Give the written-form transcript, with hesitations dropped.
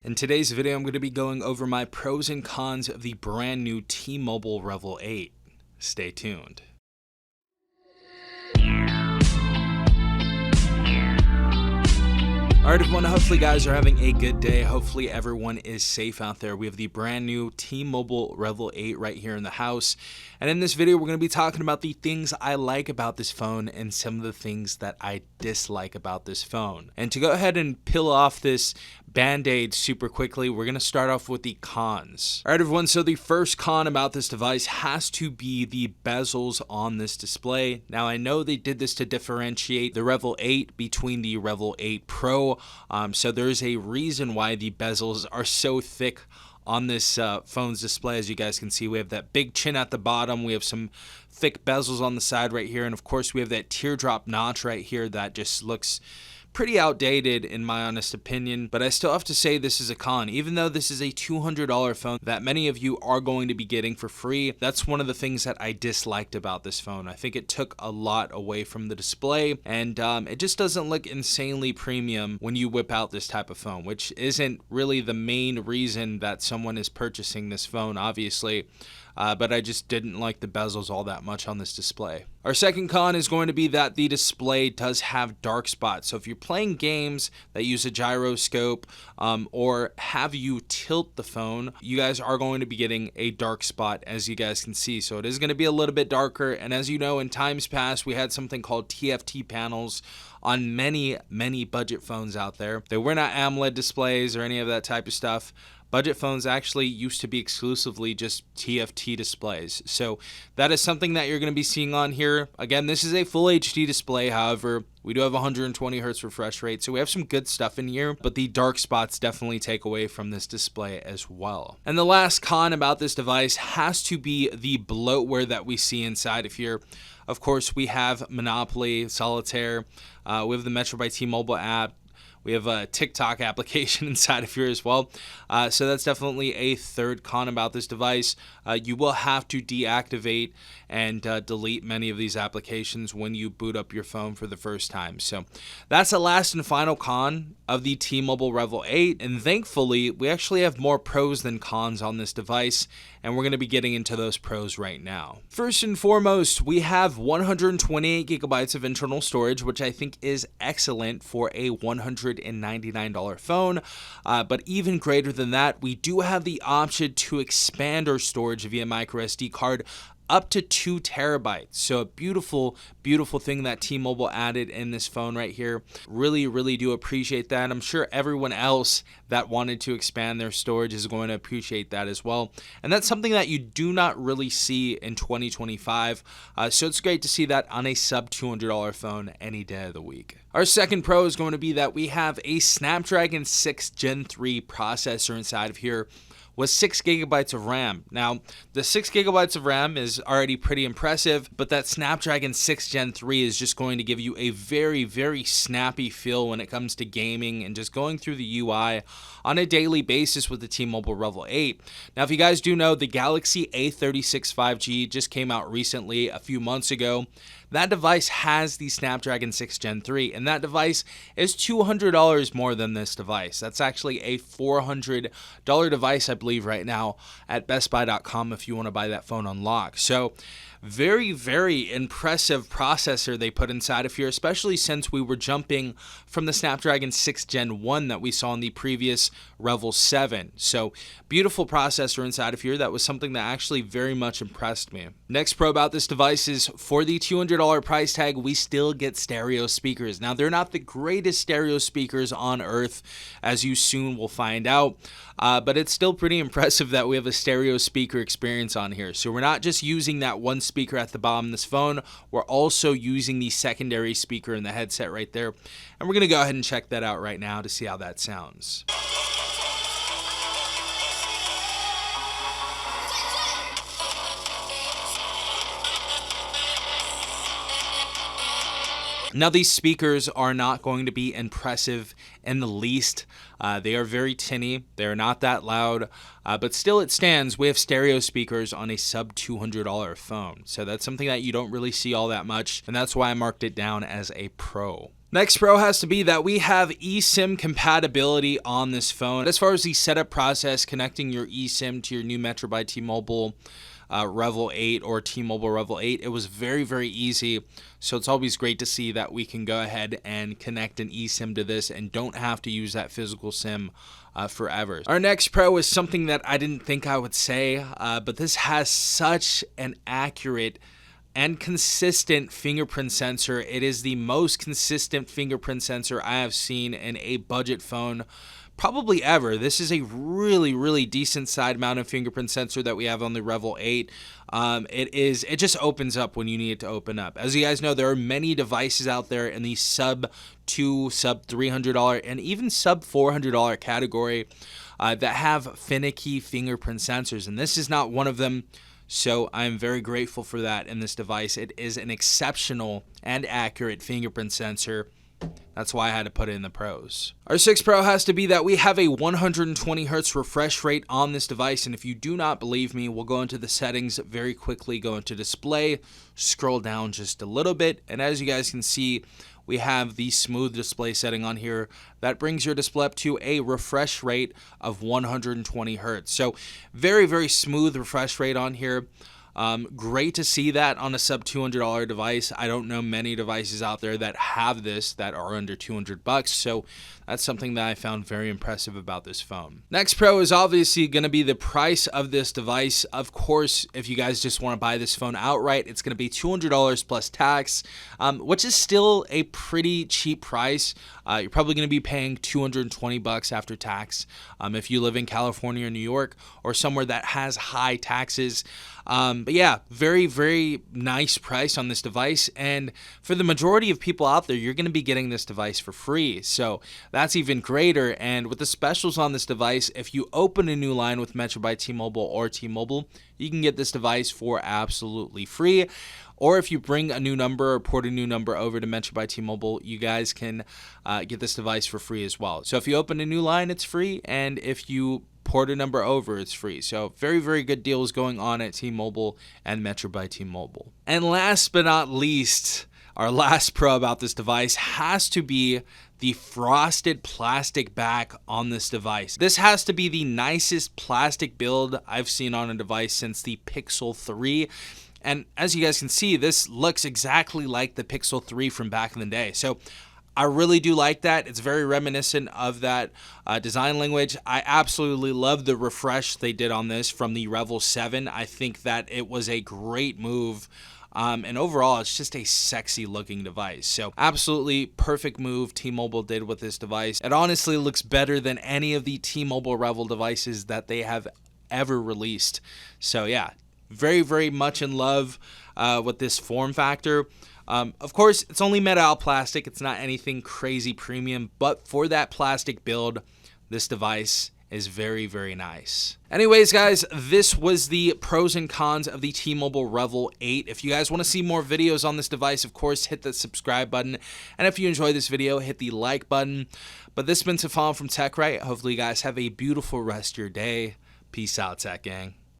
In today's video, I'm going to be going over my pros and cons of the brand new T-Mobile Revvl 8. Stay tuned. Alright everyone, hopefully you guys are having a good day. Hopefully everyone is safe out there. We have the brand new T-Mobile Revvl 8 right here in the house. And in this video, we're going to be talking about the things I like about this phone and some of the things that I dislike about this phone. And to go ahead and peel off this band-aid super quickly, we're going to start off with the cons. Alright everyone, so the first con about this device has to be the bezels on this display. Now I know they did this to differentiate the Revvl 8 between the Revvl 8 Pro, so there's a reason why the bezels are so thick on this phone's display. As you guys can see, we have that big chin at the bottom, we have some thick bezels on the side right here, and of course we have that teardrop notch right here that just looks pretty outdated in my honest opinion. But I still have to say this is a con. Even though this is a $200 phone that many of you are going to be getting for free, that's one of the things that I disliked about this phone. I think it took a lot away from the display, and it just doesn't look insanely premium when you whip out this type of phone, which isn't really the main reason that someone is purchasing this phone, obviously. But I just didn't like the bezels all that much on this display. Our second con is going to be that the display does have dark spots. So if you're playing games that use a gyroscope or have you tilt the phone, you guys are going to be getting a dark spot, as you guys can see. So it is going to be a little bit darker. And as you know, in times past, we had something called TFT panels on many budget phones out there. They were not AMOLED displays or any of that type of stuff. Budget phones actually used to be exclusively just TFT displays. So that is something that you're going to be seeing on here. Again, this is a full HD display. However, we do have 120 Hz refresh rate, so we have some good stuff in here, but the dark spots definitely take away from this display as well. And the last con about this device has to be the bloatware that we see inside of here. Of course, we have Monopoly, Solitaire, we have the Metro by T-Mobile app. We have a TikTok application inside of here as well. So that's definitely a third con about this device. You will have to deactivate and delete many of these applications when you boot up your phone for the first time. So that's the last and final con of the T-Mobile Revvl 8. And thankfully, we actually have more pros than cons on this device. And we're going to be getting into those pros right now. First and foremost, we have 128 gigabytes of internal storage, which I think is excellent for a $199 phone. But even greater than that, we do have the option to expand our storage via micro SD card up to 2 terabytes. So a beautiful thing that T-Mobile added in this phone right here. Really do appreciate that. I'm sure everyone else that wanted to expand their storage is going to appreciate that as well. And that's something that you do not really see in 2025. So it's great to see that on a sub $200 phone any day of the week. Our second pro is going to be that we have a Snapdragon 6 Gen 3 processor inside of here with 6 gigabytes of RAM. Now, the 6 gigabytes of RAM is already pretty impressive, but that Snapdragon 6 Gen 3 is just going to give you a very snappy feel when it comes to gaming and just going through the UI on a daily basis with the T-Mobile Revvl 8. Now, if you guys do know, the Galaxy A36 5G just came out recently, a few months ago. That device has the Snapdragon 6 Gen 3, and that device is $200 more than this device. That's actually a $400 device, I believe, right now at bestbuy.com if you want to buy that phone on lock. So very impressive processor they put inside of here, especially since we were jumping from the Snapdragon 6 Gen 1 that we saw in the previous Revvl 7. So beautiful processor inside of here. That was something that actually very much impressed me. Next pro about this device is for the $200 price tag, we still get stereo speakers. Now, they're not the greatest stereo speakers on earth, as you soon will find out, but it's still pretty impressive that we have a stereo speaker experience on here. So we're not just using that one speaker at the bottom of this phone, we're also using the secondary speaker in the headset right there. And we're going to go ahead and check that out right now to see how that sounds. Now, these speakers are not going to be impressive in the least. They are very tinny. They're not that loud, but still it stands. We have stereo speakers on a sub $200 phone. So that's something that you don't really see all that much, and that's why I marked it down as a pro. Next pro has to be that we have eSIM compatibility on this phone. As far as the setup process, connecting your eSIM to your new Metro by T-Mobile Revvl 8 or T-Mobile Revvl 8, it was very, very easy. So it's always great to see that we can go ahead and connect an eSIM to this and don't have to use that physical SIM forever. Our next pro is something that I didn't think I would say, but this has such an accurate and consistent fingerprint sensor. It is the most consistent fingerprint sensor I have seen in a budget phone probably ever. This is a really, really decent side mounted fingerprint sensor that we have on the Revvl 8. It just opens up when you need it to open up. As you guys know, there are many devices out there in the sub $300 and even sub $400 category that have finicky fingerprint sensors, and this is not one of them. So I'm very grateful for that in this device. It is an exceptional and accurate fingerprint sensor. That's why I had to put it in the pros. Our 6 Pro has to be that we have a 120 Hz refresh rate on this device. And if you do not believe me, we'll go into the settings very quickly, go into display, scroll down just a little bit. And as you guys can see, we have the smooth display setting on here that brings your display up to a refresh rate of 120 Hz. So very, very smooth refresh rate on here. Great to see that on a sub $200 device. I don't know many devices out there that have this that are under $200, so that's something that I found very impressive about this phone. Next pro is obviously going to be the price of this device. Of course, if you guys just want to buy this phone outright, it's going to be $200 plus tax, which is still a pretty cheap price. You're probably going to be paying $220 after tax if you live in California or New York or somewhere that has high taxes. But yeah, very, very nice price on this device. And for the majority of people out there, you're going to be getting this device for free. So that's even greater. And with the specials on this device, if you open a new line with Metro by T-Mobile or T-Mobile, you can get this device for absolutely free. Or if you bring a new number or port a new number over to Metro by T-Mobile, you guys can get this device for free as well. So if you open a new line, it's free. And if you port a number over, it's free. So very, very good deals going on at T-Mobile and Metro by T-Mobile. And last but not least, our last pro about this device has to be the frosted plastic back on this device. This has to be the nicest plastic build I've seen on a device since the Pixel 3. And as you guys can see, this looks exactly like the Pixel 3 from back in the day. So I really do like that. It's very reminiscent of that design language. I absolutely love the refresh they did on this from the Revvl 7. I think that it was a great move. And overall, it's just a sexy looking device. So absolutely perfect move T-Mobile did with this device. It honestly looks better than any of the T-Mobile Revvl devices that they have ever released. So yeah, very, very much in love with this form factor. Of course, it's only made out of plastic. It's not anything crazy premium, but for that plastic build, this device is very, very nice. Anyways, guys, this was the pros and cons of the T-Mobile Revvl 8. If you guys want to see more videos on this device, of course, hit the subscribe button. And if you enjoyed this video, hit the like button. But this has been Stefan from TechRight. Hopefully, you guys have a beautiful rest of your day. Peace out, Tech Gang.